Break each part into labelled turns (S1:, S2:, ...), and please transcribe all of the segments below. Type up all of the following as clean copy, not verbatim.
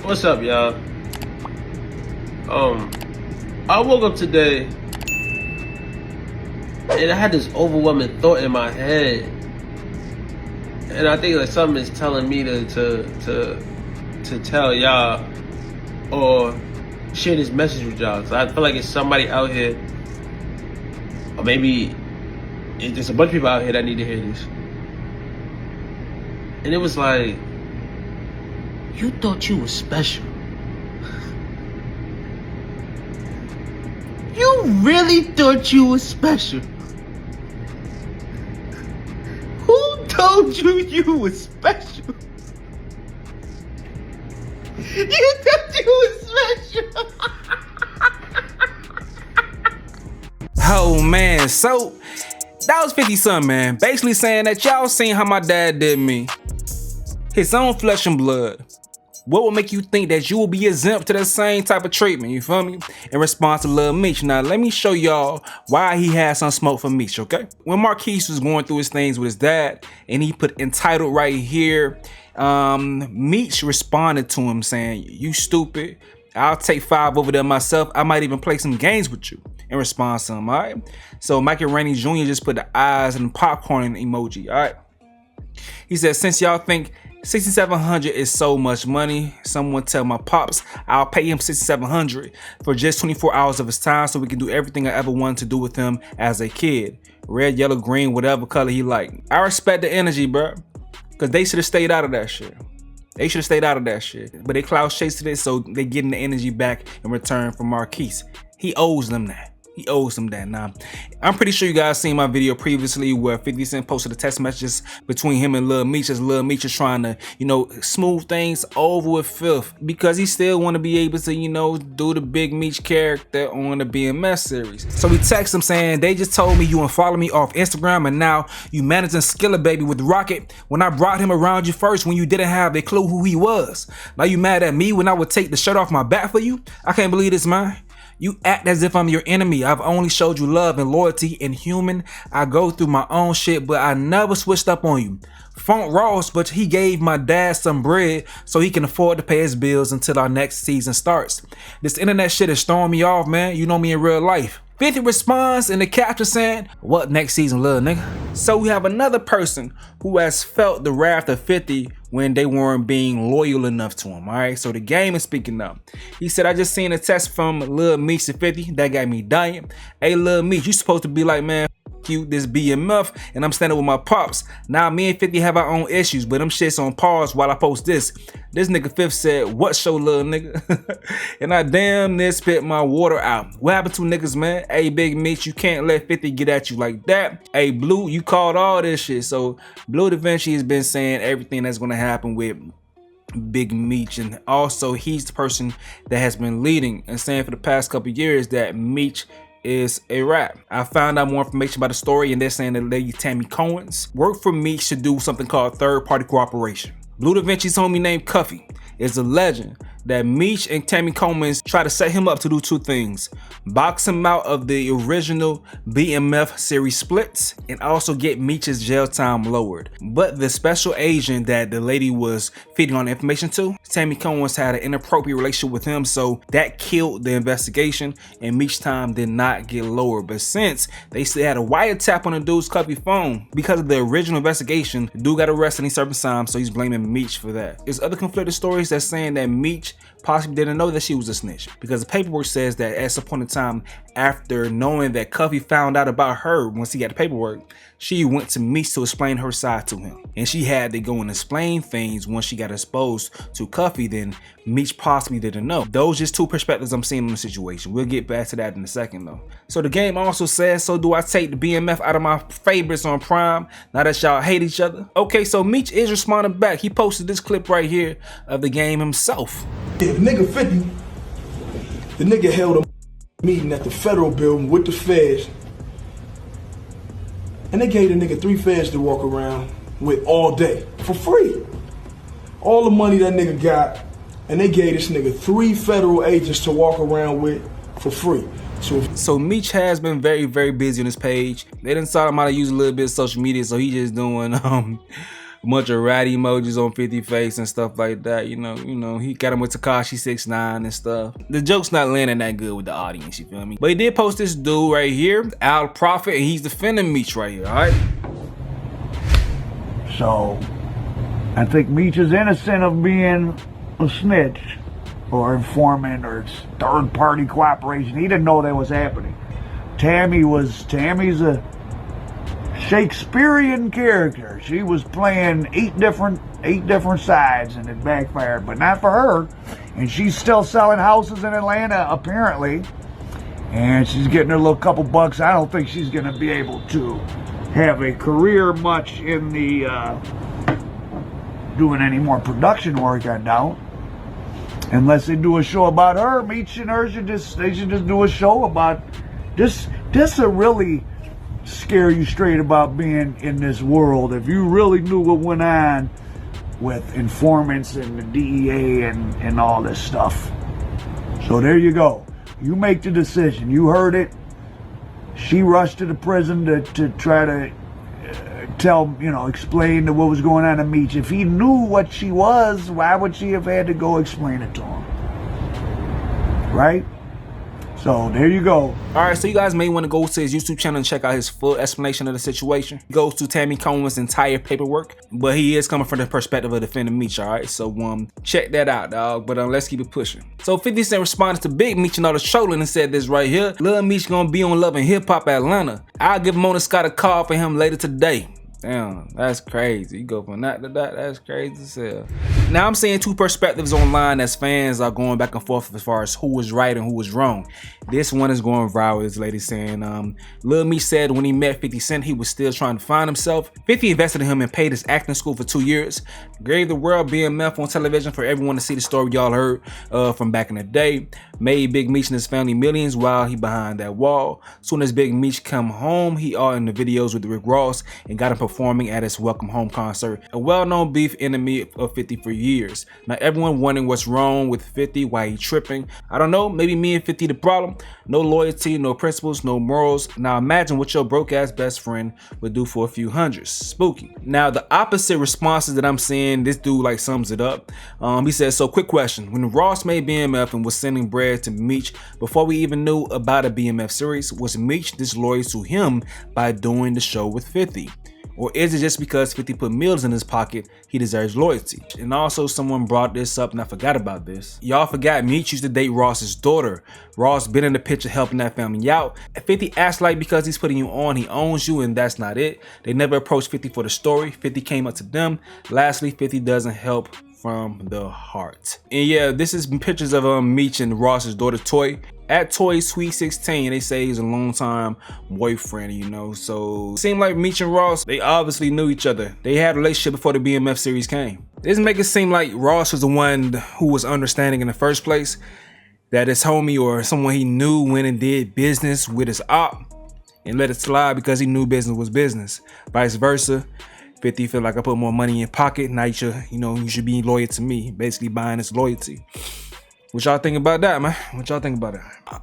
S1: What's up, y'all? I woke up today and I had this overwhelming thought in my head, and I think like something is telling me to tell y'all or share this message with y'all. So I feel like it's somebody out here, or maybe there's a bunch of people out here that need to hear this. And it was like, you thought you were special. You really thought you were special. Who told you you were special? You thought you were special.
S2: Oh man, so that was 50 Cent, man. Basically saying that y'all seen how my dad did me. His own flesh and blood. What would make you think that you will be exempt to the same type of treatment, you feel me? In response to Lil Meech. Now, let me show y'all why he had some smoke for Meech, okay? When Marquise was going through his things with his dad, and he put entitled right here, Meech responded to him saying, you stupid, I'll take 5 over there myself. I might even play some games with you in response to him, all right? So Mike and Rainey Jr. just put the eyes and the popcorn emoji, all right? He said, since y'all think $6,700 is so much money, someone tell my pops I'll pay him $6,700 for just 24 hours of his time so we can do everything I ever wanted to do with him as a kid. Red, yellow, green, whatever color he like. I respect the energy, bro, because they should have stayed out of that shit. They should have stayed out of that shit. But they clout chased it, so they getting the energy back in return from Marquise. He owes them that. He owes them that. Now, I'm pretty sure you guys seen my video previously where 50 Cent posted the text messages between him and Lil Meech, as Lil Meech is trying to, smooth things over with Fifth because he still want to be able to, do the Big Meech character on the BMS series. So he texts him saying, they just told me you unfollow me off Instagram and now you managing Skilla Baby with Rocket when I brought him around you first when you didn't have a clue who he was. Now you mad at me when I would take the shirt off my back for you? I can't believe this, man. You act as if I'm your enemy. I've only showed you love and loyalty and human. I go through my own shit, but I never switched up on you. Funk Ross, but he gave my dad some bread so he can afford to pay his bills until our next season starts. This internet shit is throwing me off, man. You know me in real life. 50 responds in the caption saying, what next season, little nigga? So we have another person who has felt the wrath of 50 when they weren't being loyal enough to him, all right? So the game is speaking up. He said, I just seen a text from Lil Meech to 50. That got me dying. Hey, Lil Meech, you supposed to be like, man, you, this BMF, and I'm standing with my pops. Now me and 50 have our own issues, but them shit's on pause while I post this. This nigga Fifth said, what show, little nigga? And I damn near spit my water out. What happened to niggas, man? Hey, Big Meech, you can't let 50 get at you like that. Hey, Blue, you called all this shit. So Blue Da Vinci has been saying everything that's gonna happen with Big Meech, and also he's the person that has been leading and saying for the past couple years that Meech is a rap. I found out more information about the story, and they're saying that Lady Tammy Cohen's worked for Meech to do something called third-party cooperation. Blue Da Vinci's homie named Cuffy is a legend that Meech and Tammy Coleman's try to set him up to do 2 things: box him out of the original BMF series splits and also get Meech's jail time lowered. But the special agent that the lady was feeding on information to, Tammy Cohen's had an inappropriate relationship with him, so that killed the investigation and Meech's time did not get lowered. But since they still had a wiretap on the dude's Cuffy phone because of the original investigation, the dude got arrested and he served time, so he's blaming Meech for that. There's other conflicted stories that's saying that Meech possibly didn't know that she was a snitch because the paperwork says that at some point in time after knowing that Cuffy found out about her once he got the paperwork, she went to Meech to explain her side to him, and she had to go and explain things once she got exposed to Cuffy. Then Meech possibly didn't know. Those just 2 perspectives I'm seeing on the situation. We'll get back to that in a second though. So the game also says, so do I take the BMF out of my favorites on Prime now that y'all hate each other? Okay, so Meech is responding back. He posted this clip right here of the game himself.
S3: Yeah, the nigga 50, the nigga held a meeting at the federal building with the feds, and they gave the nigga 3 feds to walk around with all day for free. All the money that nigga got, and they gave this nigga 3 federal agents to walk around with for free.
S2: So Meech has been very busy on his page. They done taught him how to use a little bit of social media, so he just doing a bunch of rat emojis on 50 face and stuff like that. You know, he got him with Tekashi 6ix9ine and stuff. The joke's not landing that good with the audience, you feel me? But he did post this dude right here, Al Prophet, and he's defending Meech right here, all right?
S4: So, I think Meech is innocent of being a snitch or informant or third-party cooperation. He didn't know that was happening. Tammy's a Shakespearean character. She was playing eight different sides, and it backfired, but not for her. And she's still selling houses in Atlanta, apparently, and she's getting her little couple bucks. I don't think she's gonna be able to have a career much in the doing any more production work, I doubt. Unless they do a show about her. Meech and her should just do a show about this. This will really scare you straight about being in this world. If you really knew what went on with informants and the DEA and all this stuff. So there you go. You make the decision. You heard it. She rushed to the prison to try to explain what was going on to Meech. If he knew what she was, why would she have had to go explain it to him? Right? So there you go.
S2: All right, so you guys may want to go to his YouTube channel and check out his full explanation of the situation. He goes to Tammy Cohen's entire paperwork, but he is coming from the perspective of defending Meech, all right? So check that out, dog. But let's keep it pushing. So 50 Cent responded to Big Meech and all the trolling and said this right here: Lil Meech gonna be on Love and Hip Hop Atlanta. I'll give Mona Scott a call for him later today. Damn, that's crazy. You go from that to that, that's crazy as hell. Now I'm seeing two perspectives online as fans are going back and forth as far as who was right and who was wrong. This one is going viral, this lady saying, Lil Meech said when he met 50 Cent, he was still trying to find himself. 50 invested in him and paid his acting school for 2 years. Gave the world BMF on television for everyone to see the story y'all heard from back in the day. Made Big Meech and his family millions while he behind that wall. Soon as Big Meech come home, he all in the videos with Rick Ross and got him performing at his Welcome Home concert. A well-known beef enemy of 50 for years. Now everyone wondering what's wrong with 50, why he tripping. I don't know, maybe me and 50 the problem. No loyalty, no principles, no morals. Now imagine what your broke ass best friend would do for a few hundreds. Spooky. Now the opposite responses that I'm seeing, this dude like sums it up. He says, so quick question. When Ross made BMF and was sending bread to Meech before we even knew about a BMF series, was Meech disloyal to him by doing the show with 50? Or is it just because 50 put meals in his pocket, he deserves loyalty? And also someone brought this up and I forgot about this. Y'all forgot Meech used to date Ross's daughter. Ross been in the picture helping that family out. 50 acts like because he's putting you on, he owns you, and that's not it. They never approached 50 for the story. 50 came up to them. Lastly, 50 doesn't help from the heart. And yeah, this is pictures of Meech and Ross's daughter Toy. At Toy Sweet 16, they say he's a long time boyfriend, you know. So it seemed like Meech and Ross, they obviously knew each other. They had a relationship before the BMF series came. This make it seem like Ross was the one who was understanding in the first place that his homie or someone he knew went and did business with his op and let it slide because he knew business was business. Vice versa. 50 feel like I put more money in your pocket, now you should be loyal to me, basically buying his loyalty. What y'all think about that, man? What y'all think about it?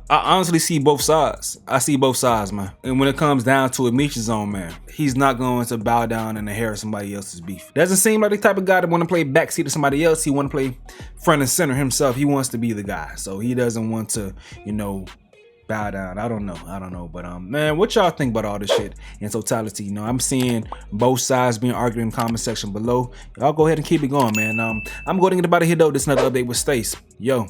S2: I honestly see both sides. I see both sides, man. And when it comes down to it, Meech is on, man. He's not going to bow down and inherit somebody else's beef. Doesn't seem like the type of guy that want to play backseat to somebody else. He want to play front and center himself. He wants to be the guy. So he doesn't want to, bow down. I don't know. But man, what y'all think about all this shit in totality? I'm seeing both sides being argued in the comment section below. Y'all go ahead and keep it going, man. I'm going to get about to hit though. This is another update with Stace. Yo.